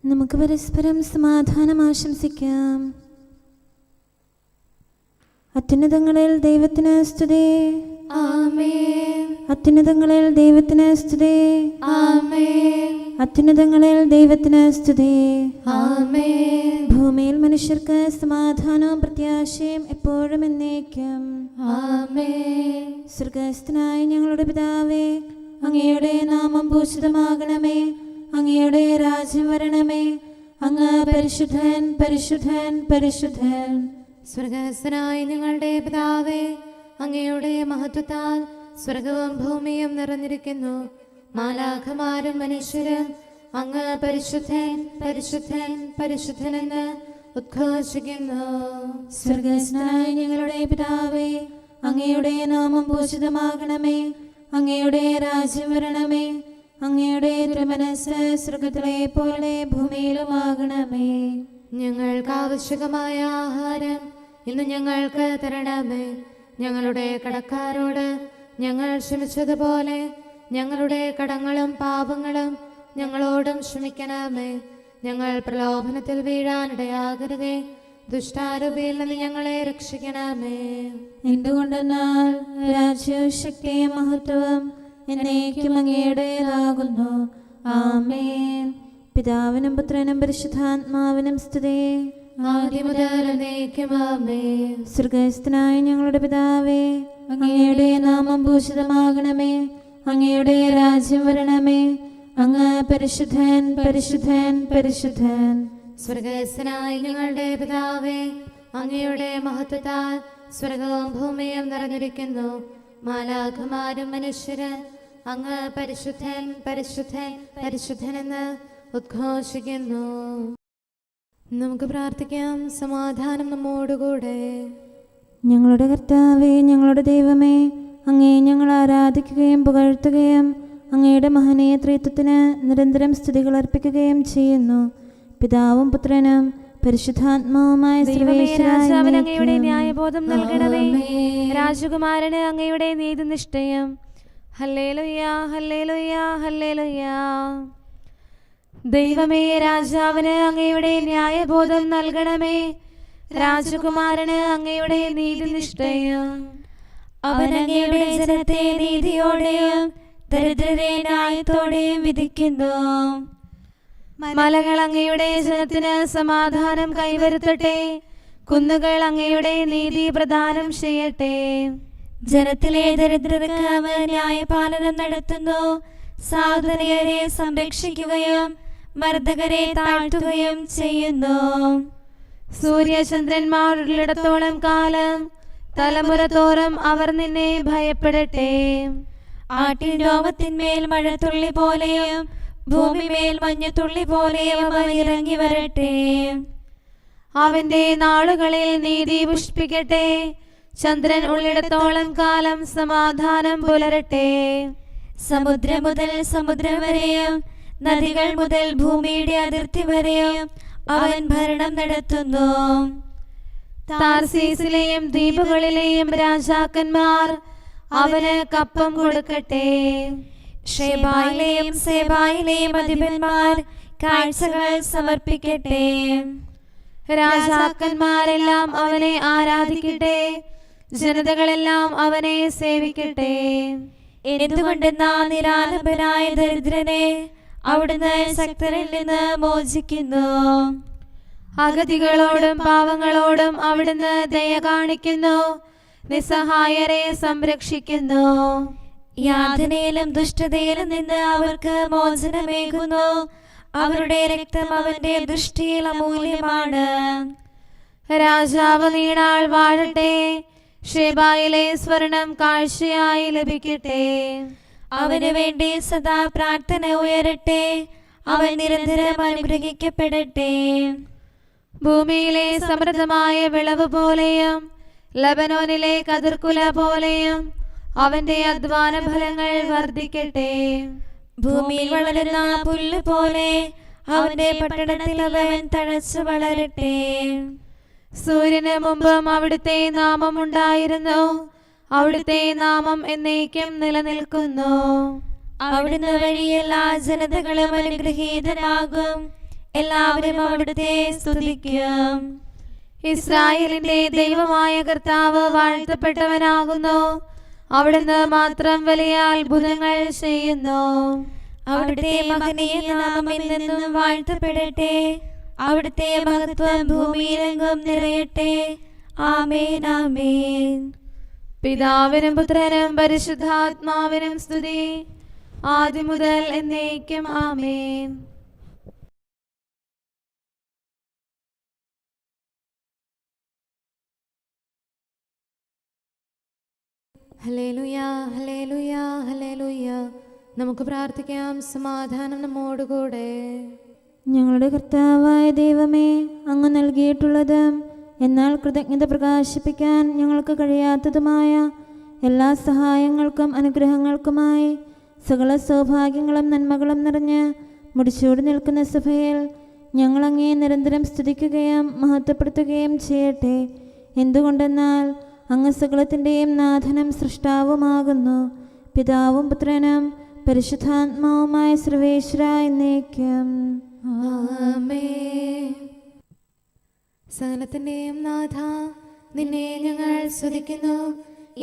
നമുക്ക് പരസ്പരം സമാധാനം ആശംസിക്കാം. അത്യുന്നതങ്ങളിൽ ദൈവത്തിന് സ്തുതി. ആമേൻ. അത്യുന്നതങ്ങളിൽ ദൈവത്തിന് സ്തുതി. ആമേൻ. അത്യുന്നതങ്ങളിൽ ദൈവത്തിന് സ്തുതി. ആമേൻ. ഭൂമിയിൽ മനുഷ്യർക്ക് സമാധാനവും പ്രത്യാശയും എപ്പോഴും എന്നേക്കും. ആമേൻ. സ്വർഗ്ഗസ്ഥനായ ഞങ്ങളുടെ പിതാവേ, അങ്ങയുടെ നാമം പൂജിതമാകണമേ. അങ്ങയുടെ രാജ്യം വരണമേ. അങ്ങ് പരിശുദ്ധൻ, പരിശുദ്ധൻ, പരിശുദ്ധൻ. സ്വർഗ്ഗസ്ഥനായ ഞങ്ങളുടെ പിതാവേ, അങ്ങയുടെ മഹത്വത്താൽ സ്വർഗവും ഭൂമിയും നിറഞ്ഞിരിക്കുന്നു. മാലാഖമാരും മനുഷ്യരും അങ്ങ് പരിശുദ്ധൻ, പരിശുദ്ധൻ, പരിശുദ്ധനെന്ന് ഉദ്ഘോഷിക്കുന്നു. സ്വർഗ്ഗസ്ഥനായ ഞങ്ങളുടെ പിതാവേ, അങ്ങയുടെ നാമം പൂജിതമാകണമേ. അങ്ങയുടെ രാജ്യം വരണമേ. അങ്ങയുടെ തിരുമനസ്സ് സ്വർഗ്ഗത്തിലെ പോലെ ഭൂമിയിലുമാകണമേ. ഞങ്ങൾക്ക് ആവശ്യമായ ആഹാരം ഇന്ന് ഞങ്ങൾക്ക് തരണമേ. ഞങ്ങളുടെ കടക്കാരോട് ഞങ്ങൾ ക്ഷമിച്ചതുപോലെ ഞങ്ങളുടെ കടങ്ങളും പാപങ്ങളും ഞങ്ങളോടും ക്ഷമിക്കണമേ. ഞങ്ങൾ പ്രലോഭനത്തിൽ വീഴാനിടയാകരുതേ. ദുഷ്ടാരൂപിയിൽ നിന്ന് ഞങ്ങളെ രക്ഷിക്കണമേ. എന്തുകൊണ്ടെന്നാൽ രാജ്യവും ശക്തിയും മഹത്വവും എന്നേക്കും അങ്ങയുടേതാകുന്നു. ആമേൻ. പിതാവിനും പുത്രനും പരിശുദ്ധാത്മാവിനും സ്തുതി. ആദ്യം മുതൽ എന്നേക്കും ആമേൻ. സ്വർഗ്ഗസ്ഥനായ ഞങ്ങളുടെ പിതാവേ, അങ്ങയുടെ നാമം പൂജിതമാകണമേ. അങ്ങയുടെ രാജ്യം വരണമേ. അങ്ങ് പരിശുദ്ധൻ, പരിശുദ്ധൻ, പരിശുദ്ധൻ. സ്വർഗ്ഗസ്ഥനായ ഞങ്ങളുടെ പിതാവേ, അങ്ങയുടെ മഹത്വത്താൽ സ്വർഗവും ഭൂമിയും നിറഞ്ഞിരിക്കുന്നു. മാലാഖമാരും മനുഷ്യരും അങ്ങ് പരിശുദ്ധൻ, പരിശുദ്ധൻ, പരിശുദ്ധനെന്ന് ഉദ്ഘോഷിക്കുന്നു. നമുക്ക് പ്രാർത്ഥിക്കാം. സമാധാനം നമ്മോടുകൂടെ. ഞങ്ങളുടെ കർത്താവേ, ഞങ്ങളുടെ ദൈവമേ, അങ്ങേ ഞങ്ങൾ ആരാധിക്കുകയും പുകഴ്ത്തുകയും അങ്ങയുടെ മഹനീയ ത്രിത്വത്തിന് നിരന്തരം സ്തുതികൾ അർപ്പിക്കുകയും ചെയ്യുന്നു. പിതാവും പുത്രനും പരിശുദ്ധാത്മാവുമായ രാജാവിന് അങ്ങയുടെ ന്യായബോധം നൽകണമേ. രാജകുമാരന് അങ്ങയുടെ നീതിനിഷ്ഠയും. ഹല്ലേലൂയ, ഹല്ലേലൂയ, ഹല്ലേലൂയ. ദൈവമേ, രാജാവിന് അങ്ങയുടെ ന്യായബോധം നൽകണമേ. രാജകുമാരന് അങ്ങയുടെ നീതിനിഷ്ഠയും. അവൻ അങ്ങയുടെ ജനത്തെ നീതിയോടെയും ദരിദ്രരെ ന്യായത്തോടെയും വിധിക്കുന്നു. മലകൾ അങ്ങയുടെ ജനത്തിന് സമാധാനം കൈവരുത്തട്ടെ. കുന്നുകൾ അങ്ങയുടെ നീതി പ്രദാനം ചെയ്യട്ടെ. ജനത്തിലെ ദരിദ്രർക്ക് അവൻ ന്യായപാലനം നടത്തുന്നു. സാധുനികരെ സംരക്ഷിക്കുകയും മർദ്ദകരെ താഴ്ത്തുകയും ചെയ്യുന്നു. സൂര്യചന്ദ്രന്മാരുള്ളിടത്തോളം കാലം തലമുറ തോറും അവർ നിന്നെ ഭയപ്പെടട്ടെ. ആട്ടിൻ രോമത്തിന്മേൽ മഴത്തുള്ളി പോലെയും ഭൂമിമേൽ മഞ്ഞുതുള്ളി പോലെയും അവൻ ഇറങ്ങി വരട്ടെ. അവന്റെ നാളുകളിൽ നീതി പുഷ്പിക്കട്ടെ. ചന്ദ്രൻ ഉള്ളിടത്തോളം കാലം സമാധാനം പുലരട്ടെ. സമുദ്രം മുതൽ സമുദ്രം വരെയും നദികൾ മുതൽ ഭൂമിയുടെ അതിർത്തി വരെയും അവൻ ഭരണം നടത്തുന്നു. താർസീസിലെയും ദ്വീപുകളിലെയും രാജാക്കന്മാർ അവന് കപ്പം കൊടുക്കട്ടെ. ഷേബായിലെയും സേബായിലെയും അധിപന്മാർ കാഴ്ചകൾ സമർപ്പിക്കട്ടെ. രാജാക്കന്മാരെല്ലാം അവനെ ആരാധിക്കട്ടെ. ജനതകളെല്ലാം അവനെ സേവിക്കട്ടെ. എന്തുകൊണ്ടെന്നാ നിരാലംബനായ ദരിദ്രനെ അവിടുന്ന് ശക്തരിൽ നിന്ന് മോചിക്കുന്നു. അഗതികളോടും പാവങ്ങളോടും അവിടുന്ന് ദയ കാണിക്കുന്നു. നിസ്സഹായരെ സംരക്ഷിക്കുന്നു. യാതനയിലും ദുഷ്ടതയിലും നിന്ന് അവർക്ക് മോചനമേകുന്നു. അവരുടെ രക്തം അവന്റെ ദൃഷ്ടിയിൽ അമൂല്യമാണ്. രാജാവ് നീണാൾ വാഴട്ടെ. ഷേബായിലെ സ്വർണം കാഴ്ചയായി ലഭിക്കട്ടെ. അവന് വേണ്ടി സദാ പ്രാർത്ഥന ഉയരട്ടെ. അവൻ നിരന്തരം അനുഗ്രഹിക്കപ്പെടട്ടെ. ഭൂമിയിലെ സമൃദ്ധമായ വിളവ് പോലെയും ലബനോനിലെ കതിർക്കുല പോലെയും അവന്റെ അധ്വാന ഫലങ്ങൾ വർദ്ധിക്കട്ടെ. ഭൂമിയിൽ വളരുന്ന പുല്ല് പോലെ അവന്റെ പട്ടണത്തിൽ അവൻ തഴച്ചു വളരട്ടെ. സൂര്യന് മുമ്പും അവിടുത്തെ നാമം ഉണ്ടായിരുന്നു. അവിടുത്തെ നാമം എന്നേക്കും നിലനിൽക്കുന്നു. അവിടുന്ന് വഴി എല്ലാ ജനതകളും അനുഗ്രഹീതരാകും. എല്ലാവരും അവിടുത്തെ സ്തുതിക്കും. ഇസ്രായേലിന്റെ ദൈവമായ കർത്താവ് വാഴ്ത്തപ്പെട്ടവനാകുന്നു. അവിടുന്ന് മാത്രം വലിയ അത്ഭുതങ്ങൾ ചെയ്യുന്നു. അവിടുത്തെ മഹനീയ നാമം എന്നെന്നും വാഴ്ത്തപ്പെടട്ടെ. അവിടുത്തെ മഹത്വം ഭൂമിയിലെങ്ങും നിറയട്ടെ. ആമേൻ, ആമേൻ. പിതാവിനും പുത്രനും പരിശുദ്ധാത്മാവിനും സ്തുതി, ആദ്യം മുതൽ എന്നേക്കും. ആമേൻ. ഹല്ലേലൂയ, ഹല്ലേലൂയ, ഹല്ലേലൂയ. നമുക്ക് പ്രാർത്ഥിക്കാം. സമാധാനം നമ്മോടുകൂടെ. ഞങ്ങളുടെ കർത്താവായ ദൈവമേ, അങ്ങ് നൽകിയിട്ടുള്ളതും എന്നാൽ കൃതജ്ഞത പ്രകാശിപ്പിക്കാൻ ഞങ്ങൾക്ക് കഴിയാത്തതുമായ എല്ലാ സഹായങ്ങൾക്കും അനുഗ്രഹങ്ങൾക്കുമായി സകല സൗഭാഗ്യങ്ങളും നന്മകളും നിറഞ്ഞ് മുടിച്ചൂടി നിൽക്കുന്ന സഭയിൽ ഞങ്ങളങ്ങേ നിരന്തരം സ്തുതിക്കുകയും മഹത്വപ്പെടുത്തുകയും ചെയ്യട്ടെ. എന്തുകൊണ്ടെന്നാൽ അങ്ങ് സകലത്തിൻ്റെയും നാഥനും സൃഷ്ടാവുമാകുന്നു. പിതാവും പുത്രനും പരിശുദ്ധാത്മാവുമായ സർവേശ്വര എന്നേക്കും. ആമേൻ. സകലത്തിന്റെയും നാഥ, നിന്നെ ഞങ്ങൾ സ്തുതിക്കുന്നു.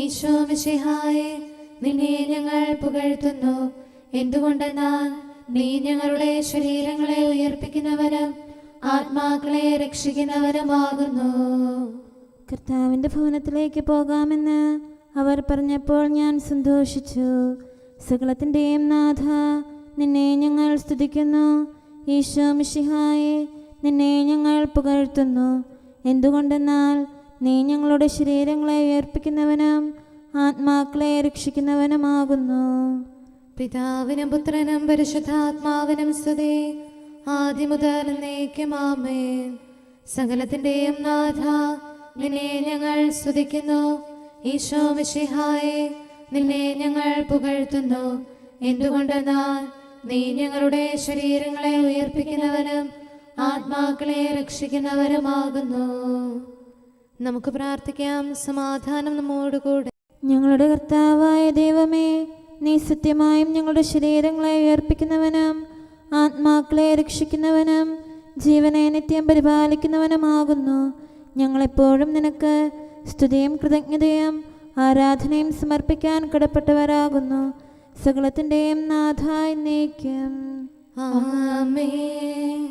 ഈശോ മിശിഹായേ, നിന്നെ ഞങ്ങൾ പുകഴ്ത്തുന്നു. എന്തുകൊണ്ടെന്നാൽ നീ ഞങ്ങളുടെ ശരീരങ്ങളെ ഉയർപ്പിക്കുന്നവനും ആത്മാക്കളെ രക്ഷിക്കുന്നവനുമാകുന്നു. കർത്താവിൻ്റെ ഭവനത്തിലേക്ക് പോകാമെന്ന് അവർ പറഞ്ഞപ്പോൾ ഞാൻ സന്തോഷിച്ചു. സകലത്തിൻ്റെയും നാഥ, നിന്നെ ഞങ്ങൾ സ്തുതിക്കുന്നു. ഈശോ മിശിഹായേ, നിന്നെ ഞങ്ങൾ പുകഴ്ത്തുന്നു. എന്തുകൊണ്ടെന്നാൽ നീ ഞങ്ങളുടെ ശരീരങ്ങളെ ഉയർപ്പിക്കുന്നവനും ആത്മാക്കളെ രക്ഷിക്കുന്നവനുമാകുന്നു. പിതാവിനും പുത്രനും പരിശുദ്ധാത്മാവിനും സ്തുതി, ആദ്യം മുതൽ എന്നേക്കും. ആമേൻ. സകലത്തിന്റെയും നാഥ, നിന്നെ ഞങ്ങൾ സ്തുതിക്കുന്നു. ഈശോ മിശിഹായേ, നിന്നെ ഞങ്ങൾ പുകഴ്ത്തുന്നു. എന്തുകൊണ്ടെന്നാൽ നീ ഞങ്ങളുടെ ശരീരങ്ങളെ ഉയർപ്പിക്കുന്നവനും ആത്മാക്കളെ രക്ഷിക്കുന്നവരുമാകുന്നു. നമുക്ക് പ്രാർത്ഥിക്കാം. സമാധാനം നമ്മോടുകൂടെ. ഞങ്ങളുടെ കർത്താവായ ദൈവമേ, നീ സത്യമായും ഞങ്ങളുടെ ശരീരങ്ങളെ ഉയർപ്പിക്കുന്നവനും ആത്മാക്കളെ രക്ഷിക്കുന്നവനും ജീവനെ നിത്യം പരിപാലിക്കുന്നവനുമാകുന്നു. ഞങ്ങളെപ്പോഴും നിനക്ക് സ്തുതിയും കൃതജ്ഞതയും ആരാധനയും സമർപ്പിക്കാൻ കടപ്പെട്ടവരാകുന്നു. സകലത്തിൻ്റെയും നാഥ എന്നേക്കും. ആമേൻ.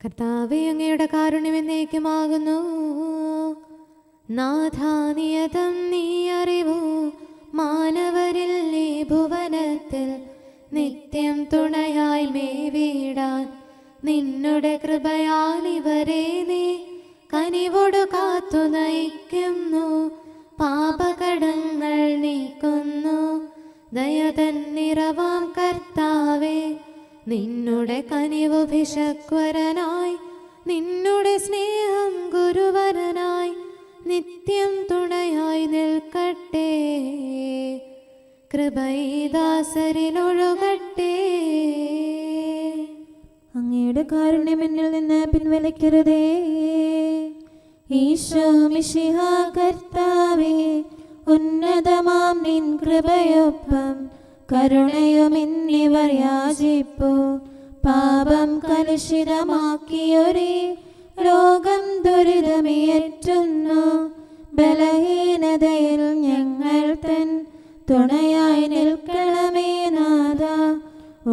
കർത്താവേ, അങ്ങയുടെ കാരുണ്യം എന്നേക്കുമാകുന്നു. നാഥാനിയതം നീ അറിവൂ, മാനവരിൽ നീ ഭുവനത്തിൽ നിത്യം തുണയായി മേവിടാൻ നിന്നുടെ കൃപയാൽ ഇവരെ നീ കനിവോട് കാത്തു നയിക്കുന്നു. പാപകടങ്ങൾ നീക്കുന്നു. ദയതൻ നിറവാം കർത്താവേ, നിന്നുടെ കനിവു ഭിഷക്വരനായി, നിന്നുടെ സ്നേഹം ഗുരുവരനായി നിത്യം തുണയായി നിൽക്കട്ടെ. കൃപൈദാസരിലൊഴുകട്ടെ. അങ്ങയുടെ കാരുണ്യം എന്നിൽ നിന്ന് പിൻവലിക്കരുതേ. ഈശോ മിശിഹാ കർത്താവേ, ഉന്നതമാം നിൻ കൃപയൊപ്പം കരുണയും എന്നിവർ യാചിപ്പു. പാപം കലുഷിതമാക്കിയൊരേ ലോകം ദുരിതമേറ്റുന്നു. ബലഹീനതയിൽ ഞങ്ങൾ തൻ തുണയായി നിൽക്കണമേ നാഥ.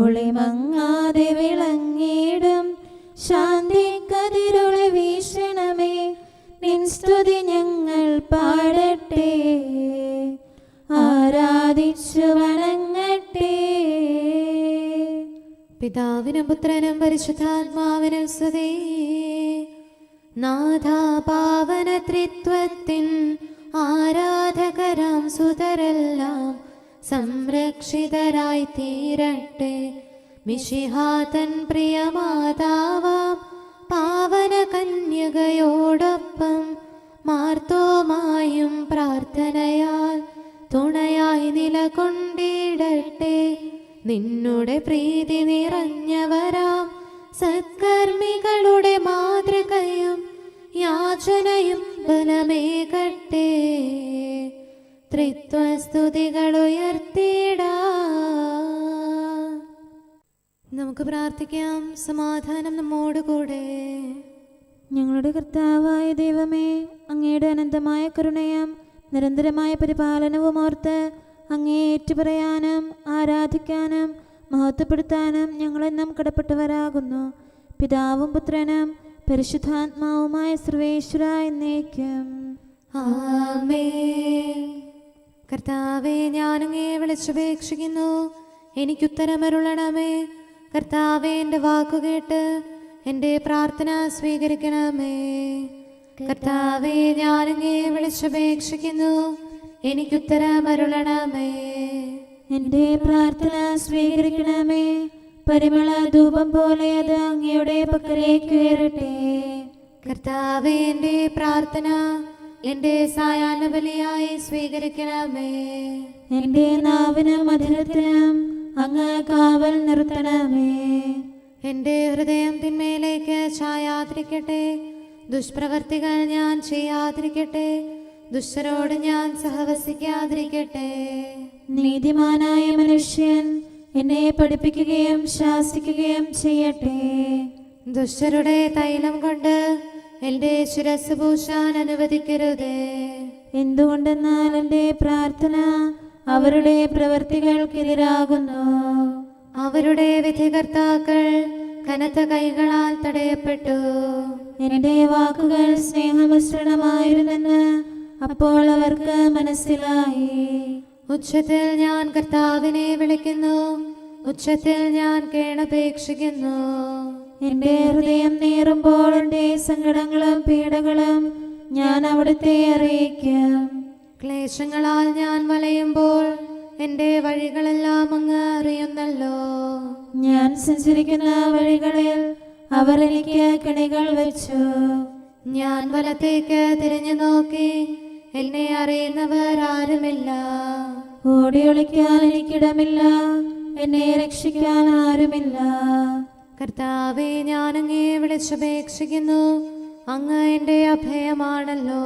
ഒളിമങ്ങാതെ വിളങ്ങിടും ശാന്തി കതിരൊളി വീശണമേ. നിൻ സ്തുതി ഞങ്ങൾ പാടട്ടെ, ആരാധിച്ചു വണങ്ങട്ടെ. പിതാവിനും പുത്രനും പരിശുദ്ധാത്മാവിനും സ്തുതി. നാഥാ, പാവന ത്രിത്വത്തിൻ ആരാധകരാം സുതരെല്ലാം സംരക്ഷിതരായി തീരട്ടെ. മിശിഹാതൻ പ്രിയമാതാവാം പാവന കന്യകയോടൊപ്പം മാർത്തോമായും പ്രാർത്ഥനയാൽ തുണയായി നിലകൊണ്ടിടട്ടെ. നിന്നുടെ പ്രീതി നിറഞ്ഞവരാം സത്കർമ്മികളുടെ മാതൃകയും യാചനയും ബലമേകട്ടെ. ത്രിത്വസ്തുതികൾ ഉയർത്തിടാ. നമുക്ക് പ്രാർത്ഥിക്കാം. സമാധാനം നമ്മോട് കൂടെ. ഞങ്ങളുടെ കർത്താവായ ദൈവമേ, അങ്ങയുടെ അനന്തമായ കരുണയും നിരന്തരമായ പരിപാലനവും ഓർത്ത് അങ്ങേ ഏറ്റുപറയാനും ആരാധിക്കാനും മഹത്വപ്പെടുത്താനും ഞങ്ങളെന്നും കടപ്പെട്ടവരാകുന്നു. പിതാവും പുത്രനും പരിശുദ്ധാത്മാവുമായ സർവേശ്വര എന്നേക്കും. ആമേൻ. കർത്താവേ, ഞാനങ്ങേ വിളിച്ചപേക്ഷിക്കുന്നു, എനിക്കുത്തരമരുളണമേ. കർത്താവേ, എൻ്റെ വാക്കുകേട്ട് എൻ്റെ പ്രാർത്ഥന സ്വീകരിക്കണമേ. കർത്താവേ, ഞാനങ്ങേ വിളിച്ചപേക്ഷിക്കുന്നു, എനിക്കുത്തരമരുളണമേ. എൻ്റെ പ്രാർത്ഥന സ്വീകരിക്കണമേ. പരിമള ധൂപം പോലെ അത് അങ്ങയുടെ പക്കലേക്ക് ഉയരട്ടെ. കർത്താവേ, എൻ്റെ പ്രാർത്ഥന എൻ്റെ സായാഹ്ന ബലിയായി സ്വീകരിക്കണമേ. എൻ്റെ നാവിനും മധുരത്തിനും അങ്ങ് കാവൽ നിർത്തണമേ. എൻ്റെ ഹൃദയം തിന്മയിലേക്ക് ചായാതിരിക്കട്ടെ. ദുഷ്പ്രവർത്തികൾ ഞാൻ ചെയ്യാതിരിക്കട്ടെ. ദുഷ്ടരോട് ഞാൻ സഹവസിക്കാതിരിക്കട്ടെ. നീതിമാനായ മനുഷ്യൻ എന്നെ പഠിപ്പിക്കുകയും ശാസിക്കുകയും ചെയ്യട്ടെ. ദുഷ്ടരുടെ തൈലം കൊണ്ട് എൻ്റെ ശിരസ് പൂശാൻ അനുവദിക്കരുതേ. എന്തുകൊണ്ടെന്നാൽ എൻ്റെ പ്രാർത്ഥന അവരുടെ പ്രവൃത്തികൾക്കെതിരാകുന്നു. അവരുടെ വിധികർത്താക്കൾ കനത്ത കൈകളാൽ തടയപ്പെട്ടു. എൻ്റെ വാക്കുകൾ സ്നേഹമിശ്രണമായിരുന്നെന്ന് അപ്പോൾ അവർക്ക് മനസ്സിലായി. ഉച്ചത്തിൽ ഞാൻ കർത്താവിനെ വിളിക്കുന്നു, ഉച്ചത്തിൽ ഞാൻ കേണപേക്ഷിക്കുന്നു. എൻ്റെ ഹൃദയം നീറുമ്പോൾ എൻ്റെ സങ്കടങ്ങളും പീഡകളും ഞാൻ അവിടുത്തെ അറിയിക്കും. ക്ലേശങ്ങളാൽ ഞാൻ വലയുമ്പോൾ എൻ്റെ വഴികളെല്ലാം അങ്ങ് അറിയുന്നല്ലോ. ഞാൻ സഞ്ചരിക്കുന്ന വഴികളിൽ അവർ എനിക്ക് കെണികൾ വെച്ചു. ഞാൻ വലത്തേക്ക് തിരിഞ്ഞു നോക്കി, എന്നെ അറിയുന്നവർ ആരുമില്ല. ഓടിയൊളിക്കാൻ എനിക്കിടമില്ല, എന്നെ രക്ഷിക്കാൻ ആരുമില്ല. കർത്താവേ, ഞാനങ്ങേ വിളിച്ചപേക്ഷിക്കുന്നു, അങ്ങ് എൻ്റെ അഭയമാണല്ലോ.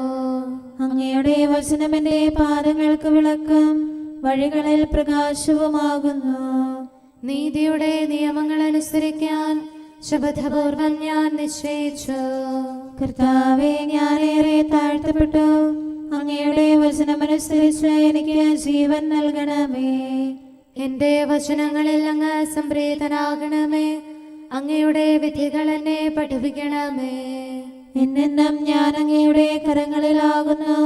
അങ്ങയുടെ വചനം എൻ്റെ പാദങ്ങൾക്ക് വിളക്കും വഴികളിൽ പ്രകാശവുമാകുന്നു. നീതിയുടെ നിയമങ്ങൾ അനുസരിക്കാൻ ശപഥപൂർവം ഞാൻ നിശ്ചയിച്ചു. കർത്താവേ, ഞാനേറെ താഴ്ത്തപ്പെട്ടു. അങ്ങയുടെ വചനമനുസരിച്ച് എനിക്ക് ജീവൻ നൽകണമേ. എൻ്റെ വചനങ്ങളിൽ അങ്ങ് സംപ്രീതനാകണമേ. അങ്ങയുടെ വിധികൾ എന്നെ പഠിപ്പിക്കണമേ. എന്നെന്നും ഞാൻ അങ്ങയുടെ കരങ്ങളിലാകുന്നു.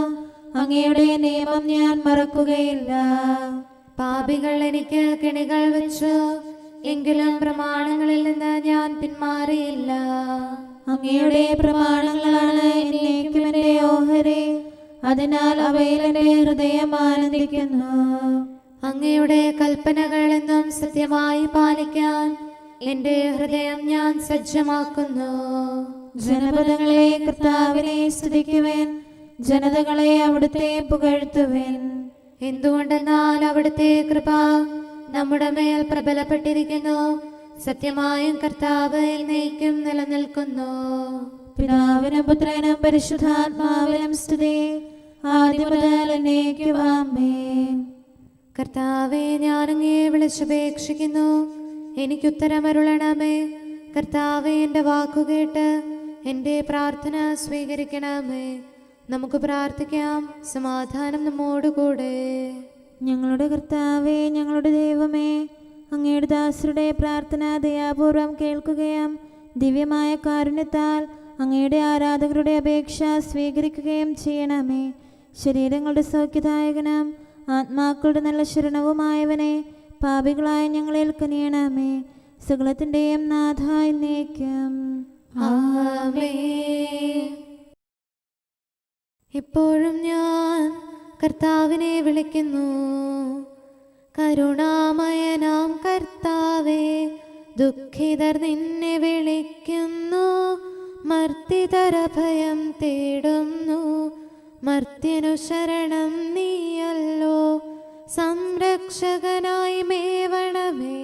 അങ്ങയുടെ നിയമം ഞാൻ മറക്കുകയില്ല. പാപികൾ എനിക്ക് കെണികൾ വെച്ചു, എങ്കിലും പ്രമാണങ്ങളിൽ നിന്ന് ഞാൻ പിന്മാറിയില്ല. അങ്ങയുടെ പ്രമാണങ്ങളാണ് എന്നേക്കും എൻ്റെ ഓഹരി. അതിനാൽ അവയിൽ എൻ്റെ ഹൃദയം ആനന്ദിക്കുന്നു. അങ്ങയുടെ കൽപ്പനകൾ എന്നും സത്യമായി പാലിക്കാൻ എൻ്റെ ഹൃദയം ഞാൻ സജ്ജമാക്കുന്നു. ജനപദങ്ങളെ കർത്താവിനെ സ്തുതിക്കുവിൻ, ജനതകളെ അവിടുത്തെ പുകഴ്ത്തുവിൻ. എന്തുകൊണ്ടെന്നാൽ അവിടുത്തെ കൃപ നമ്മുടെ മേൽ പ്രബലപ്പെട്ടിരിക്കുന്നു. സത്യമായും കർത്താവ് എന്നേക്കും നിലനിൽക്കുന്നു. പിതാവിനും പുത്രനും പരിശുദ്ധാത്മാവിനും സ്തുതി, ആദ്യം മുതൽ എന്നേക്കും ആമേൻ. കർത്താവേ, ഞാനങ്ങേ വിളിച്ചപേക്ഷിക്കുന്നു, എനിക്കുത്തരമരുളണമേ. കർത്താവേ, എൻ്റെ വാക്കുകേട്ട് എൻ്റെ പ്രാർത്ഥന സ്വീകരിക്കണമേ. നമുക്ക് പ്രാർത്ഥിക്കാം. സമാധാനം നമ്മോടുകൂടെ. ഞങ്ങളുടെ കർത്താവേ, ഞങ്ങളുടെ ദൈവമേ, അങ്ങയുടെ ദാസരുടെ പ്രാർത്ഥന ദയാപൂർവം കേൾക്കുകയും ദിവ്യമായ കാരുണ്യത്താൽ അങ്ങയുടെ ആരാധകരുടെ അപേക്ഷ സ്വീകരിക്കുകയും ചെയ്യണമേ. ശരീരങ്ങളുടെ സൗഖ്യദായകനും ആത്മാക്കളുടെ നല്ല ശരണവുമായവനെ പാപികളായ ഞങ്ങളിൽ കനിയണമേ. സകലത്തിൻ്റെയും നാഥ എന്നേക്കും. ആമേൻ. ഇപ്പോഴും ഞാൻ കർത്താവിനെ വിളിക്കുന്നു. കരുണാമയനാം കർത്താവേ, ദുഃഖിതർ നിന്നെ വിളിക്കുന്നു. മർത്തിതര ഭയം തേടുന്നു. മർത്യനു ശരണം നീയല്ലോ. സംരക്ഷകനായി മേവണമേ.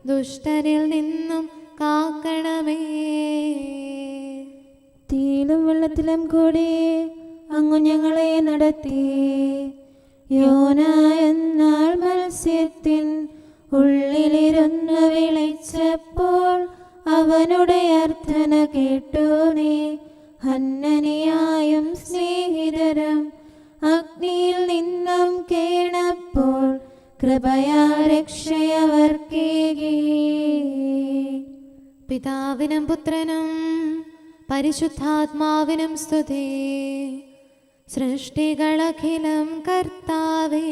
ദുഷ്ടനിൽ നിന്നും കാക്കണമേ. തീയിലും വെള്ളത്തിലും കൂടി അങ്ങു ഞങ്ങളെ നടത്തി. യോന എന്നാൽ മത്സ്യത്തിൻ ഉള്ളിലിരുന്ന് വിളിച്ചപ്പോൾ കേട്ടു നീ. ഹന്നനിയായും സ്നേഹിതരും അഗ്നിയിൽ നിന്നും കേണപ്പോൾ കൃപയാ രക്ഷയവർക്കേകി. പിതാവിനും പുത്രനും പരിശുദ്ധാത്മാവിനും സ്തുതി. സൃഷ്ടികളഖിലം കർത്താവേ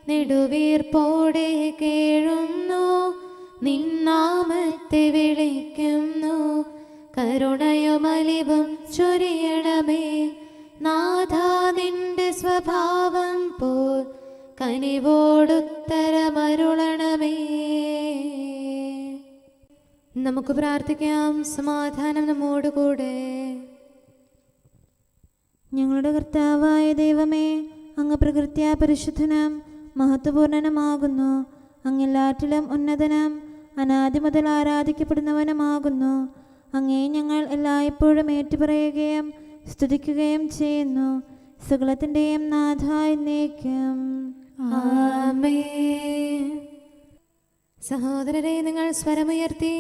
നെടുവീർപ്പോടെ കേഴുന്നു. നിന്നാമത്തെ വിളിക്കുന്നു. കരുണയും അലിവും ചൊരിയണമേ. നാഥാ നിന്റെ സ്വഭാവം പോൽ കനിവോടുത്തരമരുളണമേ. നമുക്ക് പ്രാർത്ഥിക്കാം. സമാധാനം നമ്മോടുകൂടെ. ഞങ്ങളുടെ കർത്താവായ ദൈവമേ, അങ്ങ് പ്രകൃത്യാ പരിശുദ്ധനും മഹത്വപൂർണനുമാകുന്നു. അങ്ങെല്ലാറ്റിലും ഉന്നതനും അനാദി മുതൽ ആരാധിക്കപ്പെടുന്നവനുമാകുന്നു. അങ്ങേ ഞങ്ങൾ എല്ലായ്പ്പോഴും ഏറ്റുപറയുകയും സ്തുതിക്കുകയും ചെയ്യുന്നു. സകലത്തിൻ്റെയും നാഥ എന്നേക്കും. ആമേൻ. സഹോദരരെ, നിങ്ങൾ സ്വരമുയർത്തി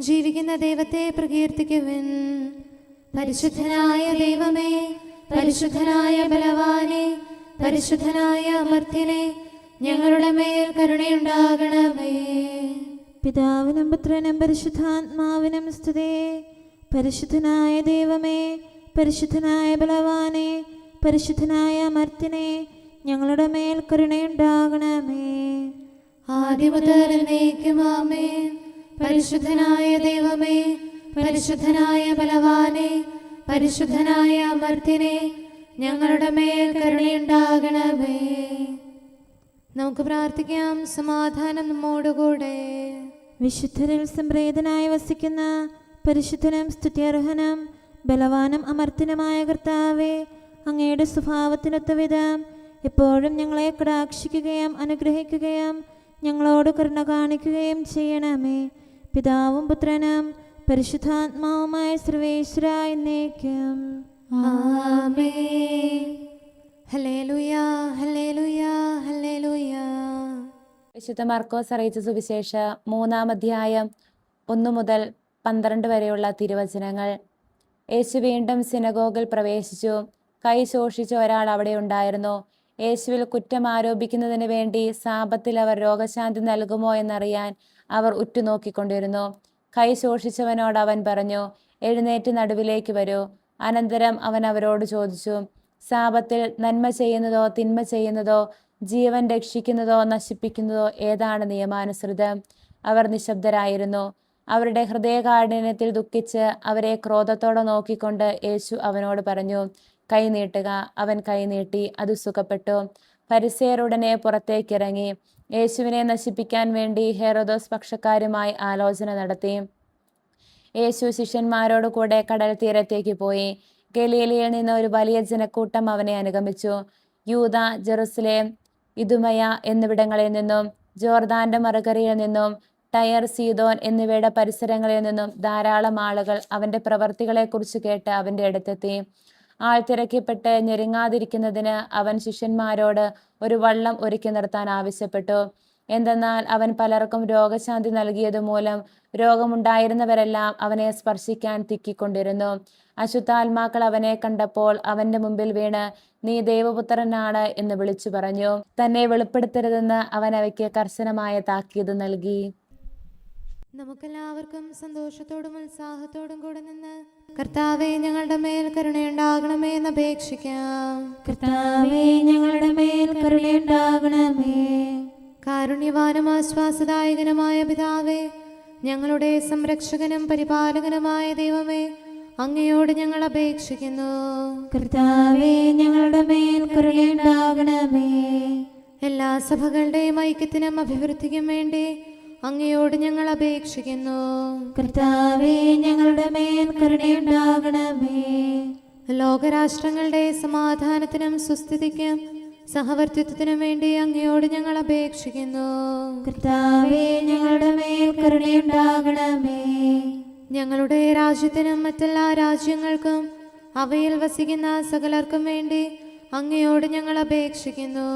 ജീവിക്കുന്ന ദൈവത്തെ പ്രകീർത്തിക്കുവിൻ. പരിശുദ്ധനായ ദൈവമേ, പരിശുദ്ധനായ ബലവാനെ, പരിശുദ്ധനായ അമർത്യനെ, ഞങ്ങളുടെ മേൽ കരുണയുണ്ടാകണമേ. പിതാവിനും പുത്രനും പരിശുദ്ധാത്മാവിനും സ്തുതി. പരിശുദ്ധനായ ദൈവമേ, പരിശുദ്ധനായ ബലവാനെ, പരിശുദ്ധനായ അമർത്യനെ, ഞങ്ങളുടെ മേൽ കരുണയുണ്ടാകണമേ. ആദിമുതൽ എന്നേക്കും ആമേൻ. പരിശുദ്ധനായ ദൈവമേ, പരിശുദ്ധനായ ബലവാനെ, പരിശുദ്ധനായ അമർത്യനെ, ഞങ്ങളുടെ മേൽ കരുണയുണ്ടാകണമേ. നമുക്ക് പ്രാർത്ഥിക്കാം. സമാധാനം നമ്മോടുകൂടെ. വിശുദ്ധരിൽ സംപ്രേതനായി വസിക്കുന്ന പരിശുദ്ധനും സ്തുത്യർഹനും ബലവാനും അമർത്യനുമായ കർത്താവേ, അങ്ങയുടെ സ്വഭാവത്തിനൊത്ത വിധം എപ്പോഴും ഞങ്ങളെ കടാക്ഷിക്കുകയും അനുഗ്രഹിക്കുകയും ഞങ്ങളോട് കരുണ കാണിക്കുകയും ചെയ്യണമേ. പിതാവും പുത്രനും പരിശുദ്ധാത്മാവുമായ സർവേശ്വര എന്നേക്കും. ആമേൻ. ഹല്ലേലൂയ, ഹല്ലേലൂയ, ഹല്ലേലൂയ. വിശുദ്ധ മർക്കോസ് അറിയിച്ച സുവിശേഷ 3-ാം അധ്യായം 1 മുതൽ 12 വരെയുള്ള തിരുവചനങ്ങൾ. യേശു വീണ്ടും സിനഗോഗിൽ പ്രവേശിച്ചു. കൈ ശോഷിച്ച ഒരാൾ അവിടെ ഉണ്ടായിരുന്നു. യേശുവിൽ കുറ്റം ആരോപിക്കുന്നതിന് വേണ്ടി സാപത്തിൽ അവർ രോഗശാന്തി നൽകുമോ എന്നറിയാൻ അവർ ഉറ്റുനോക്കിക്കൊണ്ടിരുന്നു. കൈ ശോഷിച്ചവനോട് അവൻ പറഞ്ഞു, എഴുന്നേറ്റ് നടുവിലേക്ക് വരൂ. അനന്തരം അവൻ അവരോട് ചോദിച്ചു, സാപത്തിൽ നന്മ ചെയ്യുന്നതോ തിന്മ ചെയ്യുന്നതോ ജീവൻ രക്ഷിക്കുന്നതോ നശിപ്പിക്കുന്നതോ ഏതാണ് നിയമാനുസൃതം? അവർ നിശബ്ദരായിരുന്നു. അവരുടെ ഹൃദയകാഠിന്യത്തിൽ ദുഃഖിച്ച് അവരെ ക്രോധത്തോടെ നോക്കിക്കൊണ്ട് യേശു അവനോട് പറഞ്ഞു, കൈ നീട്ടുക. അവൻ കൈ നീട്ടി, അത് സുഖപ്പെട്ടു. ഫരിസേയരുടനെ പുറത്തേക്കിറങ്ങി യേശുവിനെ നശിപ്പിക്കാൻ വേണ്ടി ഹെരോദോസ് പക്ഷക്കാരുമായി ആലോചന നടത്തി. യേശു ശിഷ്യന്മാരോട് കൂടെ കടൽ തീരത്തേക്ക് പോയി. ഗലീലയിൽ നിന്ന് ഒരു വലിയ ജനക്കൂട്ടം അവനെ അനുഗമിച്ചു. യൂദ, ജെറുസലേം, ഇദുമയ എന്നിവിടങ്ങളിൽ നിന്നും ജോർദാന്റെ മറുകരയിൽ നിന്നും ടയർ, സീദോൻ എന്നിവയുടെ പരിസരങ്ങളിൽ നിന്നും ധാരാളം ആളുകൾ അവന്റെ പ്രവർത്തികളെക്കുറിച്ച് കേട്ട് അവന്റെ അടുത്തെത്തി. ആൾ തിരക്കിപ്പെട്ട് ഞെരുങ്ങാതിരിക്കുന്നതിന് അവൻ ശിഷ്യന്മാരോട് ഒരു വള്ളം ഒരുക്കി നിർത്താൻ ആവശ്യപ്പെട്ടു. എന്തെന്നാൽ അവൻ പലർക്കും രോഗശാന്തി നൽകിയതുമൂലം രോഗമുണ്ടായിരുന്നവരെല്ലാം അവനെ സ്പർശിക്കാൻ തിക്കിക്കൊണ്ടിരുന്നു. അശുദ്ധാത്മാക്കൾ അവനെ കണ്ടപ്പോൾ അവന്റെ മുമ്പിൽ വീണ്, നീ ദൈവപുത്രനാണ് എന്ന് വിളിച്ചു പറഞ്ഞു. തന്നെ വെളിപ്പെടുത്തരുതെന്ന് അവൻ അവയ്ക്ക് കർശനമായ താക്കീത് നൽകി. നമുക്കെല്ലാവർക്കും സന്തോഷത്തോടും ഉത്സാഹത്തോടും കൂടെ നിന്ന് കർത്താവേ, ഞങ്ങളുടെ മേൽ കരുണയുണ്ടാകണമേ എന്ന് അപേക്ഷിക്കാം. കർത്താവേ, ഞങ്ങളുടെ മേൽ കരുണയുണ്ടാകണമേ. കാരുണ്യവാനും ആശ്വാസദായകനുമായ പിതാവേ, ഞങ്ങളുടെ സംരക്ഷകനും പരിപാലകനുമായ ദൈവമേ, അങ്ങയോട് ഞങ്ങൾ അപേക്ഷിക്കുന്നു. കർത്താവേ, ഞങ്ങളുടെ മേൽ കരുണയുണ്ടാകണമേ. എല്ലാ സഭകളുടെയും ഐക്യത്തിനും അഭിവൃദ്ധിക്കും വേണ്ടി അങ്ങയോട് ഞങ്ങൾ അപേക്ഷിക്കുന്നു. കർത്താവേ, ഞങ്ങളുടെ മേൽ കരുണയുണ്ടാകണമേ. ലോകരാഷ്ട്രങ്ങളുടെ സമാധാനത്തിനും സുസ്ഥിതിക്കും സഹവർത്തിത്വത്തിനും വേണ്ടി അങ്ങയോട് ഞങ്ങൾ അപേക്ഷിക്കുന്നു. കർത്താവേ, ഞങ്ങളുടെ മേൽ കരുണയുണ്ടാകണമേ. ഞങ്ങളുടെ രാജ്യത്തിനും മറ്റെല്ലാ രാജ്യങ്ങൾക്കും അവയിൽ വസിക്കുന്ന സകലർക്കും വേണ്ടി അങ്ങയോട് ഞങ്ങൾ അപേക്ഷിക്കുന്നു.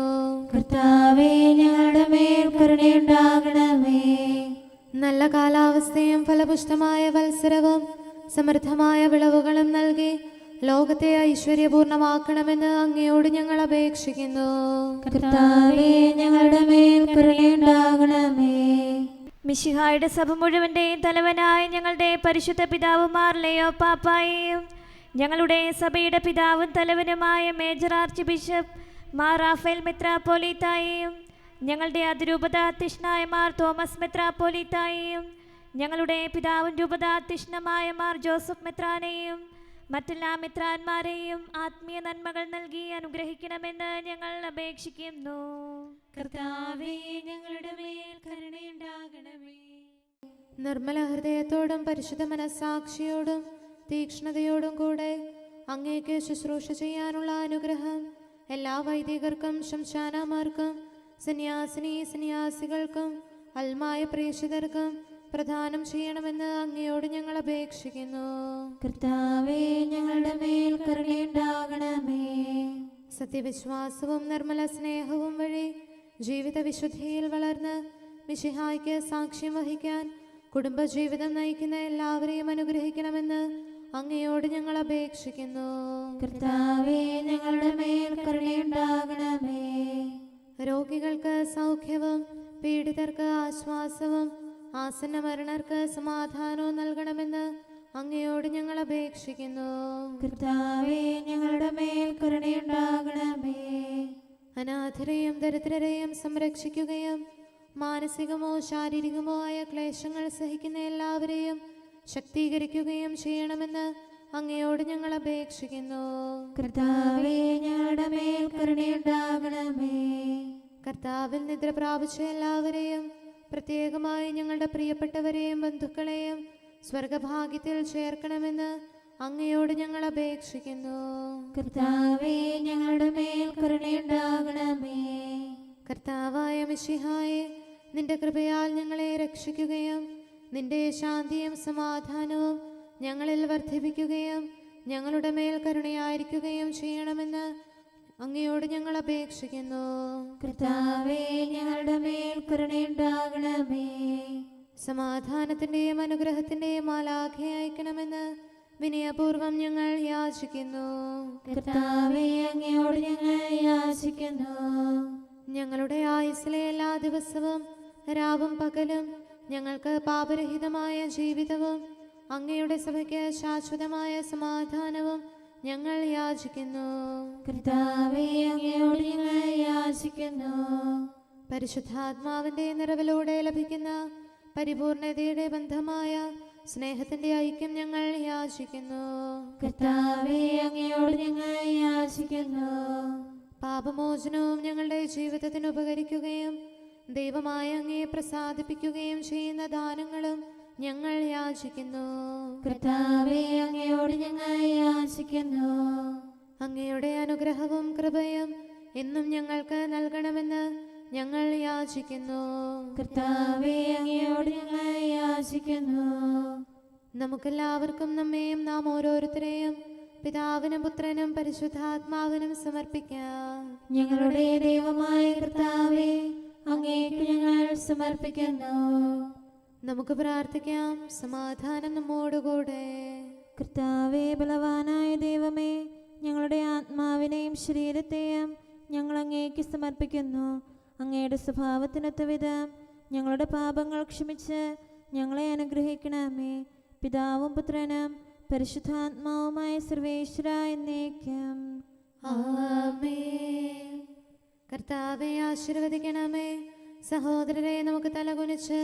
കർത്താവേ, ഞങ്ങളുടെ മേൽ കരുണയുണ്ടാകണമേ. നല്ല കാലാവസ്ഥയും ഫലപുഷ്ടമായ വത്സരവും സമൃദ്ധമായ വിളവുകളും നൽകി ലോകത്തെ ഐശ്വര്യപൂർണമാക്കണമെന്ന് അങ്ങയോട് ഞങ്ങൾ അപേക്ഷിക്കുന്നു. കർത്താവേ, ഞങ്ങളുടെ മേൽ കരുണയുണ്ടാകണമേ. മിശിഹായുടെ സഭ മുഴുവന്റെയും തലവനായ ഞങ്ങളുടെ പരിശുദ്ധ പിതാവുമാർ ലെയോ പാപ്പായെയും ഞങ്ങളുടെ സഭയുടെ പിതാവും തലവനുമായ major archbishop Mar Raphael മെത്രാപ്പോലീത്തായെയും ഞങ്ങളുടെ അതിരൂപതാധ്യക്ഷനായ മാർ തോമസ് മെത്രാപ്പോലീത്തായെയും ഞങ്ങളുടെ പിതാവും രൂപതാധ്യക്ഷനുമായ മാർ ജോസഫ് മെത്രാനെയും മറ്റെല്ലാ മെത്രാന്മാരെയും ആത്മീയ നന്മകൾ നൽകി അനുഗ്രഹിക്കണമെന്ന് ഞങ്ങൾ അപേക്ഷിക്കുന്നു. കർത്താവേ, ഞങ്ങളുടെ മേൽ കരുണയുണ്ടാകണമേ. നിർമ്മല ഹൃദയത്തോടും പരിശുദ്ധ മനസ്സാക്ഷിയോടും തീക്ഷ്ണതയോടും കൂടെ അങ്ങേക്ക് ശുശ്രൂഷ ചെയ്യാനുള്ള അനുഗ്രഹം എല്ലാ വൈദികർക്കും ശംശാനമാർക്കും സന്യാസികൾക്കും അൽമായ പ്രേക്ഷിതർക്കും പ്രദാനം ചെയ്യണമെന്ന് അങ്ങയോട് ഞങ്ങൾ അപേക്ഷിക്കുന്നു. കർത്താവേ, ഞങ്ങളുടെ മേൽ കരുണയുണ്ടാകണമേ. സത്യവിശ്വാസവും നിർമ്മല സ്നേഹവും വഴി ജീവിത വിശുദ്ധിയിൽ വളർന്ന് മിശിഹായ്ക്ക് സാക്ഷ്യം വഹിക്കാൻ കുടുംബജീവിതം നയിക്കുന്ന എല്ലാവരെയും അനുഗ്രഹിക്കണമെന്ന് അങ്ങയോട് ഞങ്ങൾ അപേക്ഷിക്കുന്നു. കർത്താവേ, ഞങ്ങളുടെ മേൽ കരുണയുണ്ടാകണമേ. രോഗികൾക്ക് സൗഖ്യവും പീഡിതർക്ക് ആശ്വാസവും ആസന്ന മരണർക്ക് സമാധാനവും നൽകണമെന്ന് അങ്ങയോട് ഞങ്ങൾ അപേക്ഷിക്കുന്നു. കർത്താവേ, ഞങ്ങളുടെ മേൽ കരുണയുണ്ടാകണമേ. അനാഥരെയും ദരിദ്രരെയും സംരക്ഷിക്കുകയും മാനസികമോ ശാരീരികമോ ആയ ക്ലേശങ്ങൾ സഹിക്കുന്ന എല്ലാവരെയും ശക്തീകരിക്കുകയും ചെയ്യണമെന്ന് അങ്ങയോട് ഞങ്ങൾ അപേക്ഷിക്കുന്നു. കർത്താവേ, ഞങ്ങളുടെ മേൽ കരുണയുണ്ടാകണമേ. കർത്താവിൽ നിദ്ര പ്രാപിച്ച എല്ലാവരെയും പ്രത്യേകമായി ഞങ്ങളുടെ പ്രിയപ്പെട്ടവരെയും ബന്ധുക്കളെയും സ്വർഗഭാഗ്യത്തിൽ ചേർക്കണമെന്ന് അങ്ങയോട് ഞങ്ങൾ അപേക്ഷിക്കുന്നു. കർത്താവേ, ഞങ്ങളുടെ മേൽ കരുണയുണ്ടാകണമേ. കർത്താവായ മിശിഹായെ, നിന്റെ കൃപയാൽ ഞങ്ങളെ രക്ഷിക്കുകയും നിന്റെ ശാന്തിയും സമാധാനവും ഞങ്ങളിൽ വർദ്ധിപ്പിക്കുകയും ഞങ്ങളുടെ മേൽ കരുണയായിരിക്കുകയും ചെയ്യണമെന്ന് അങ്ങയോട് ഞങ്ങൾ അപേക്ഷിക്കുന്നു. കർത്താവേ, ഞങ്ങളുടെ മേൽ കരുണയുണ്ടാകണമേ. സമാധാനത്തിന്റെയും അനുഗ്രഹത്തിന്റെയും മാലാഖയെ അയക്കണമെന്ന് വിനയപൂർവം ഞങ്ങൾ യാചിക്കുന്നു. കർത്താവേ, അങ്ങയോട് ഞങ്ങൾ യാചിക്കുന്നു. ഞങ്ങളുടെ ആയുസ്സിലെ എല്ലാ ദിവസവും രാവും പകലും ഞങ്ങൾക്ക് പാപരഹിതമായ ജീവിതവും അങ്ങയുടെ സഭയ്ക്ക് ശാശ്വതമായ സമാധാനവും ഞങ്ങൾ യാചിക്കുന്നു. കർത്താവേ, അങ്ങയോട് ഞങ്ങൾ യാചിക്കുന്നു. പരിശുദ്ധാത്മാവിന്റെ നിറവിലൂടെ ലഭിക്കുന്ന പരിപൂർണതയുടെ ബന്ധമായ സ്നേഹത്തിന്റെ ഐക്യം ഞങ്ങൾ യാചിക്കുന്നു. കർത്താവേ, അങ്ങയോട് ഞങ്ങൾ യാചിക്കുന്നു. പാപമോചനവും ഞങ്ങളുടെ ജീവിതത്തിന് ഉപകരിക്കുകയും ദൈവമായ അങ്ങയെ പ്രസാദിപ്പിക്കുകയും ചെയ്യുന്ന ദാനങ്ങളും ഞങ്ങൾ യാചിക്കുന്നു. കർത്താവേ, അങ്ങയോട് ഞങ്ങൾ യാചിക്കുന്നു. അങ്ങയുടെ അനുഗ്രഹവും കൃപയും എന്നും ഞങ്ങൾക്ക് നൽകണമെന്ന് ഞങ്ങൾ യാചിക്കുന്നു. കർത്താവേ, അങ്ങയോട് ഞങ്ങൾ യാചിക്കുന്നു. നമുക്കെല്ലാവർക്കും നമ്മെയും നാം ഓരോരുത്തരെയും പിതാവിനും പുത്രനും പരിശുദ്ധാത്മാവിനും സമർപ്പിക്കാം. ഞങ്ങളുടെ ദൈവമായ കർത്താവേ, അങ്ങേക്ക് ഞങ്ങൾ സമർപ്പിക്കുന്നു. നമുക്ക് പ്രാർത്ഥിക്കാം. സമാധാനം നമ്മോടുകൂടെ. കർത്താവേ, ബലവാനായ ദൈവമേ, ഞങ്ങളുടെ ആത്മാവിനെയും ശരീരത്തെയും ഞങ്ങൾ അങ്ങേക്ക് സമർപ്പിക്കുന്നു. അങ്ങയുടെ സ്വഭാവത്തിനൊത്ത വിധം ഞങ്ങളുടെ പാപങ്ങൾ ക്ഷമിച്ച് ഞങ്ങളെ അനുഗ്രഹിക്കണമേ. പിതാവും പുത്രനും പരിശുദ്ധാത്മാവുമായ സർവേശ്വര എന്നേക്കും ആമേൻ. കർത്താവെ ആശീർവദിക്കണമേ. സഹോദരരെ, നമുക്ക് തലകുനിച്ച്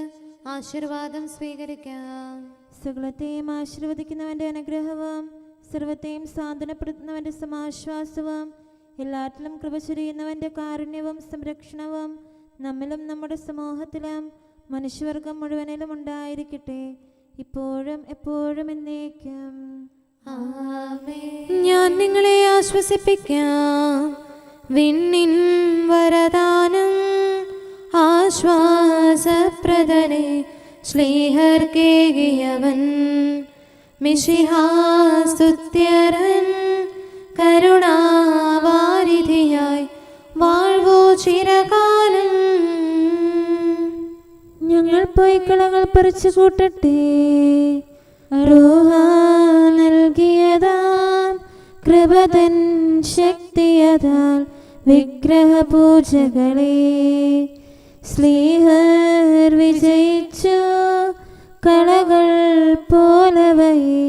ആശീർവാദം സ്വീകരിക്കാം. സകലത്തെയും ആശീർവദിക്കുന്നവന്റെ അനുഗ്രഹവും സർവത്തെയും സാന്ത്വനപ്പെടുത്തുന്നവന്റെ സമാശ്വാസവും എല്ലാറ്റിലും കൃപ ചൊരിയുന്നവന്റെ കാരുണ്യവും സംരക്ഷണവും നമ്മിലും നമ്മുടെ സമൂഹത്തിലും മനുഷ്യവർഗം മുഴുവനിലും ഉണ്ടായിരിക്കട്ടെ, ഇപ്പോഴും എപ്പോഴും എന്നേക്കും ആമേൻ. ഞാൻ നിങ്ങളെ ആശ്വസിപ്പിക്കാം. വിണ്ണിൻ വരദാനം ആശ്വാസപ്രദനെ ശ്ലീഹർക്കേകിയവൻ മിശിഹാസ്തുത്യരൻ കരുണാവാരിധിയായി വാഴ്വോ ചിരകാലം. ഞങ്ങൾ പോയി കളങ്ങൾ പറിച്ചു കൂട്ടട്ടെ. റൂഹാ കൃപതൻ ശക്തിയതാൽ വിഗ്രഹപൂജകളെ സ്ലീഹർ വിജയിച്ചു കളകൾ പോലവയെ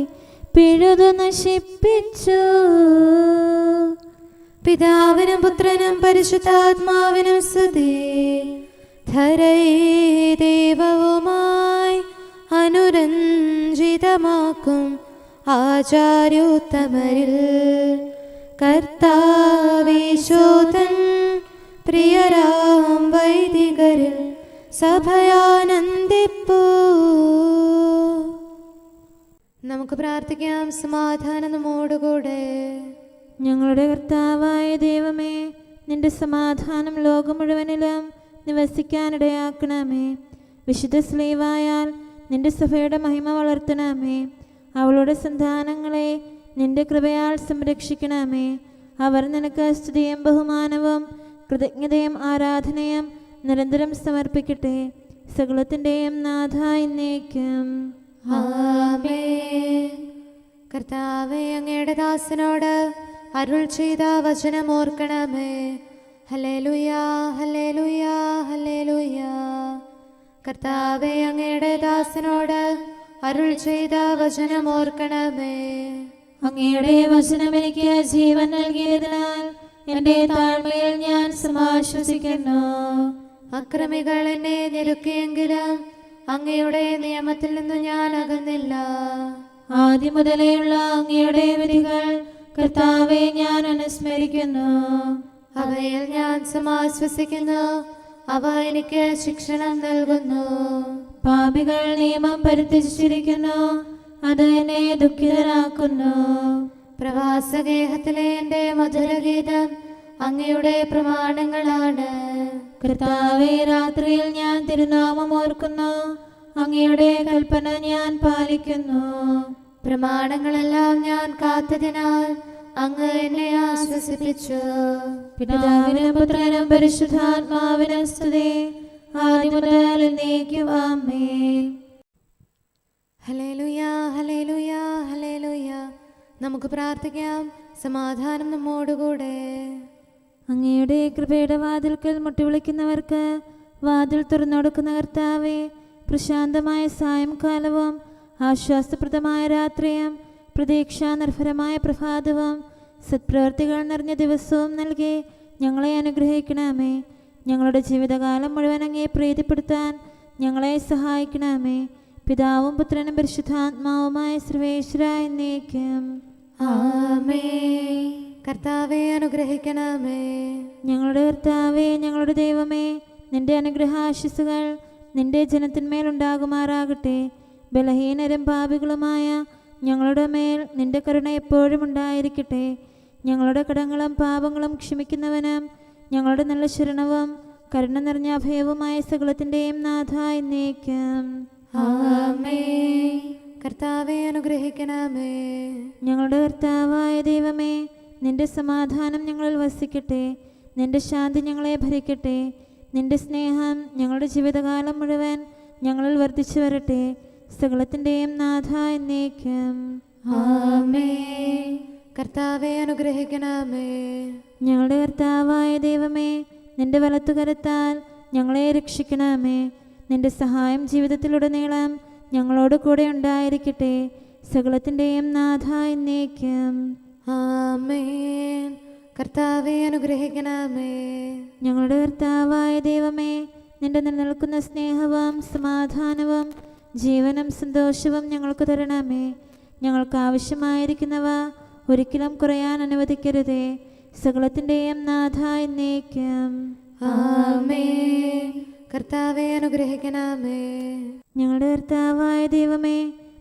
പിഴുതു നശിപ്പിച്ചു. പിതാവിനും പുത്രനും പരിശുദ്ധാത്മാവിനും സ്തുതി. ധരയെ ദൈവവുമായി അനുരഞ്ജിതമാക്കും ആചാര്യോത്തമരിൽ കർത്താവേശോധൻ പ്രിയരാം വൈദികരിൽ സഭയാനന്ദിപ്പൂ. നമുക്ക് പ്രാർത്ഥിക്കാം. സമാധാനം നമ്മോടുകൂടെ. ഞങ്ങളുടെ കർത്താവായ ദൈവമേ, നിന്റെ സമാധാനം ലോകം മുഴുവനിലും നിവസിക്കാനിടയാക്കണമേ. വിശുദ്ധ സ്ലീവായാൽ നിന്റെ സഭയുടെ മഹിമ വളർത്തണമേ. അവളുടെ സന്താനങ്ങളെ നിന്റെ കൃപയാൽ സംരക്ഷിക്കണമേ. അവർ നിനക്ക് സ്തുതിയും ബഹുമാനവും കൃതജ്ഞതയും ആരാധനയും നിരന്തരം സമർപ്പിക്കട്ടെ. സകലത്തിൻ്റെയും നാഥ എന്നേക്കും. ആമേൻ. കർത്താവേ, അങ്ങയുടെ ദാസനോട് അരുൾ ചെയ്ത വചനം ഓർക്കണമേ. ഹല്ലേലൂയാ, ഹല്ലേലൂയാ, ഹല്ലേലൂയാ. കർത്താവേ, അങ്ങയുടെ ദാസനോട് അരുൾ ചെയ്ത വചനം ഓർക്കണമേ. അങ്ങയുടെ വചനം എനിക്ക് ജീവൻ നൽകിയതിനാൽ എൻ്റെ താഴ്മയിൽ ഞാൻ സമാശ്വസിക്കുന്നു. അക്രമികൾ എന്നെ ഞെരുക്കിയെങ്കിലും അങ്ങയുടെ നിയമത്തിൽ നിന്ന് ഞാൻ അകന്നില്ല. ആദ്യം മുതലേയുള്ള അങ്ങയുടെ വിധികൾ കർത്താവെ ഞാൻ അനുസ്മരിക്കുന്നു. അവയിൽ ഞാൻ സമാശ്വസിക്കുന്നു. അവ എനിക്ക് ശിക്ഷണം നൽകുന്നു. പാപികൾ നിയമം പരിത്യജിച്ചിരിക്കുന്നു, അത് എന്നെ ദുഃഖിതരാക്കുന്നു. പ്രവാസഗേഹത്തിലെ എൻ്റെ മധുരഗീതം അങ്ങയുടെ പ്രമാണങ്ങളാണ്. കർത്താവെ, രാത്രിയിൽ ഞാൻ തിരുനാമം ഓർക്കുന്നു, അങ്ങയുടെ കൽപ്പന ഞാൻ പാലിക്കുന്നു. പ്രമാണങ്ങളെല്ലാം ഞാൻ കാത്തതിനാൽ അങ്ങ് എന്നെ ആശ്വസിപ്പിച്ചു. പിതാവിനും പുത്രനും പരിശുദ്ധാത്മാവിനും സ്തുതി, ആദ്യം മുതൽ എന്നേക്കും ആമേൻ. ഹല്ലേലൂയാ, ഹല്ലേലൂയാ, ഹല്ലേലൂയാ. നമുക്ക് പ്രാർത്ഥിക്കാം. സമാധാനം നമ്മോടുകൂടെ. അങ്ങയുടെ കൃപയുടെ വാതിൽക്കൽ മുട്ടിവിളിക്കുന്നവർക്ക് വാതിൽ തുറന്നുകൊടുക്കുന്ന കർത്താവെ, പ്രശാന്തമായ സായംകാലവും ആശ്വാസപ്രദമായ രാത്രിയും പ്രതീക്ഷാനിർഭരമായ പ്രഭാതവും സത്പ്രവർത്തികൾ നിറഞ്ഞ ദിവസവും നൽകി ഞങ്ങളെ അനുഗ്രഹിക്കണമേ. ഞങ്ങളുടെ ജീവിതകാലം മുഴുവൻ അങ്ങയെ പ്രീതിപ്പെടുത്താൻ ഞങ്ങളെ സഹായിക്കണമേ. പിതാവും പുത്രനും പരിശുദ്ധാത്മാവുമായ സർവേശ്വര എന്നേക്കും. ആമേൻ. കർത്താവെ, അനുഗ്രഹിക്കണമേ. ഞങ്ങളുടെ കർത്താവേ, ഞങ്ങളുടെ ദൈവമേ, നിന്റെ അനുഗ്രഹാശിസുകൾ നിന്റെ ജനത്തിന്മേലുണ്ടാകുമാറാകട്ടെ. ബലഹീനരും പാപികളുമായ ഞങ്ങളുടെ മേൽ നിന്റെ കരുണ എപ്പോഴും ഉണ്ടായിരിക്കട്ടെ. ഞങ്ങളുടെ കടങ്ങളും പാപങ്ങളും ക്ഷമിക്കുന്നവനും ഞങ്ങളുടെ നല്ല ശരണവും കരുണ നിറഞ്ഞ അഭയവുമായ സകലത്തിൻ്റെയും നാഥ എന്നേക്കും. ആമേൻ. കർത്താവെ, അനുഗ്രഹിക്കണമേ. ഞങ്ങളുടെ കർത്താവായ ദൈവമേ, നിന്റെ സമാധാനം ഞങ്ങളിൽ വസിക്കട്ടെ. നിന്റെ ശാന്തി ഞങ്ങളെ ഭരിക്കട്ടെ. നിന്റെ സ്നേഹം ഞങ്ങളുടെ ജീവിതകാലം മുഴുവൻ ഞങ്ങളിൽ വർദ്ധിച്ചു വരട്ടെ. സകലത്തിൻ്റെയും നാഥ എന്നേക്കും. ആമേൻ. കർത്താവെ, അനുഗ്രഹിക്കണമേ. ഞങ്ങളുടെ കർത്താവായ ദൈവമേ, നിന്റെ വലത്തുകരത്താൽ ഞങ്ങളെ രക്ഷിക്കണമേ. നിന്റെ സഹായം ജീവിതത്തിലുടനീളം ഞങ്ങളോട് കൂടെ ഉണ്ടായിരിക്കട്ടെ. സകലത്തിൻ്റെയും നാഥ എന്നേക്കും. ആമേൻ. കർത്താവെ, അനുഗ്രഹിക്കണമേ. ഞങ്ങളുടെ കർത്താവായ ദൈവമേ, നിന്റെ നിലനിൽക്കുന്ന സ്നേഹവും സമാധാനവും ജീവനും സന്തോഷവും ഞങ്ങൾക്ക് തരണമേ. ഞങ്ങൾക്ക് ആവശ്യമായിരിക്കുന്നവ ഒരിക്കലും കുറയാൻ അനുവദിക്കരുതേ. സകലത്തിൻ്റെയും നാഥ എന്നേക്കും. ആമേൻ. കർത്താവെ, അനുഗ്രഹിക്കണമേ. ഞങ്ങളുടെ കർത്താവായ ദൈവമേ,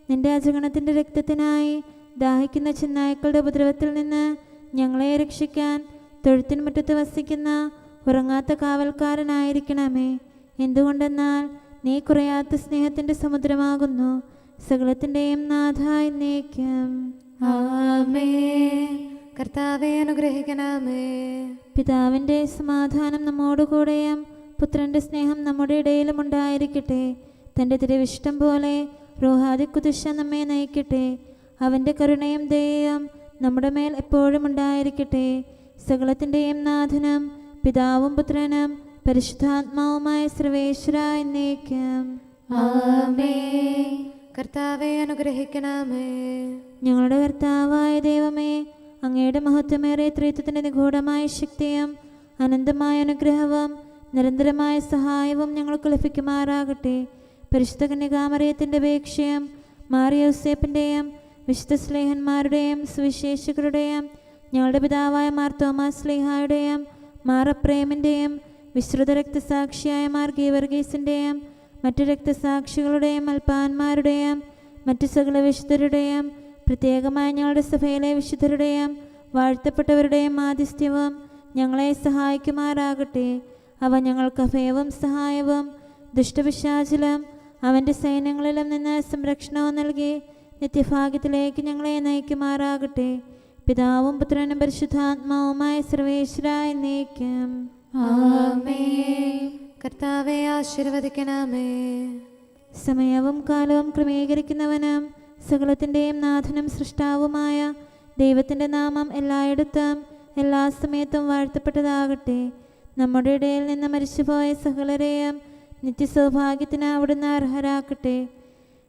നിന്റെ അജഗണത്തിൻ്റെ രക്തത്തിനായി ദാഹിക്കുന്ന ചെന്നായ്ക്കളുടെ ഉപദ്രവത്തിൽ നിന്ന് ഞങ്ങളെ രക്ഷിക്കാൻ തൊഴുത്തിൻ മുറ്റത്ത് വസിക്കുന്ന ഉറങ്ങാത്ത കാവൽക്കാരനായിരിക്കണമേ. എന്തുകൊണ്ടെന്നാൽ നീ കുറയാത്ത സ്നേഹത്തിൻ്റെ സമുദ്രമാകുന്നു. സകലത്തിൻ്റെയും നാഥ എന്നേക്കും. ആമേൻ. കർത്താവെ, അനുഗ്രഹിക്കണമേ. പിതാവിൻ്റെ സമാധാനം നമ്മോടുകൂടെയും പുത്രൻ്റെ സ്നേഹം നമ്മുടെ ഇടയിലും ഉണ്ടായിരിക്കട്ടെ. തൻ്റെ തിരുവിഷ്ടം പോലെ റോഹാദിക്കുദിശ നമ്മെ നയിക്കട്ടെ. അവൻ്റെ കരുണയും ദയയും നമ്മുടെ മേൽ എപ്പോഴും ഉണ്ടായിരിക്കട്ടെ. സകലത്തിൻ്റെയും നാഥനും പിതാവും പുത്രനും പരിശുദ്ധാത്മാവുമായ സർവേശ്വര എന്നേക്കും. ആമേൻ. കർത്താവെ അനുഗ്രഹിക്കണമേ. ഞങ്ങളുടെ കർത്താവായ ദൈവമേ, അങ്ങയുടെ മഹത്വമേറിയ ത്രിത്വത്തിൻ്റെ നിഗൂഢമായ ശക്തിയും അനന്തമായ അനുഗ്രഹവും നിരന്തരമായ സഹായവും ഞങ്ങൾക്ക് ലഭിക്കുമാറാകട്ടെ. പരിശുദ്ധ കന്യകാമറിയത്തിൻ്റെ അപേക്ഷയും മാറിയോസേപ്പിൻ്റെയും വിശുദ്ധ സ്ലേഹന്മാരുടെയും സുവിശേഷകരുടെയും ഞങ്ങളുടെ പിതാവായ മാർ തോമാസ് സ്ലീഹായുടെയും മാർ അപ്രേമിൻ്റെയും വിശ്രുത രക്തസാക്ഷിയായ മാർ ഗീവർഗീസിൻ്റെയും മറ്റു രക്തസാക്ഷികളുടെയും അൽപ്പാന്മാരുടെയും മറ്റു സകല വിശുദ്ധരുടെയും പ്രത്യേകമായി ഞങ്ങളുടെ സഭയിലെ വിശുദ്ധരുടെയും വാഴ്ത്തപ്പെട്ടവരുടെയും മാധ്യസ്ഥ്യവും ഞങ്ങളെ സഹായിക്കുമാറാകട്ടെ. അവ ഞങ്ങൾക്ക് അഭയവും സഹായവും ദുഷ്ടപിശാചിലും അവൻ്റെ സൈന്യങ്ങളിലും നിന്ന് സംരക്ഷണവും നൽകി നിത്യഭാഗ്യത്തിലേക്ക് ഞങ്ങളെ നയിക്കുമാറാകട്ടെ. പിതാവും പുത്രനും പരിശുദ്ധാത്മാവുമായ സർവേശ്വര എന്നേക്കും. ആമേൻ. കർത്താവെ ആശീർവദിക്കണമേ. സമയവും കാലവും ക്രമീകരിക്കുന്നവനും സകലത്തിൻ്റെയും നാഥനും സൃഷ്ടാവുമായ ദൈവത്തിൻ്റെ നാമം എല്ലായിടത്തും എല്ലാ സമയത്തും വാഴ്ത്തപ്പെട്ടതാകട്ടെ. നമ്മുടെ ഇടയിൽ നിന്ന് മരിച്ചുപോയ സകലരെയും നിത്യസൗഭാഗ്യത്തിന് അവിടുന്ന് അർഹരാക്കട്ടെ.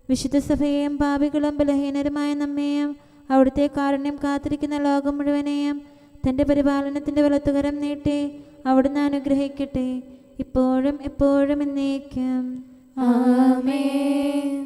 വിശുദ്ധ സഭയെയും പാപികളും ബലഹീനരുമായ നമ്മെയും അവിടുത്തെ കാരുണ്യം കാത്തിരിക്കുന്ന ലോകം മുഴുവനെയും തൻ്റെ പരിപാലനത്തിൻ്റെ വലത്തുകരം നീട്ടി അവിടുന്ന് അനുഗ്രഹിക്കട്ടെ, ഇപ്പോഴും എപ്പോഴും എന്നേക്കും. ആമേൻ.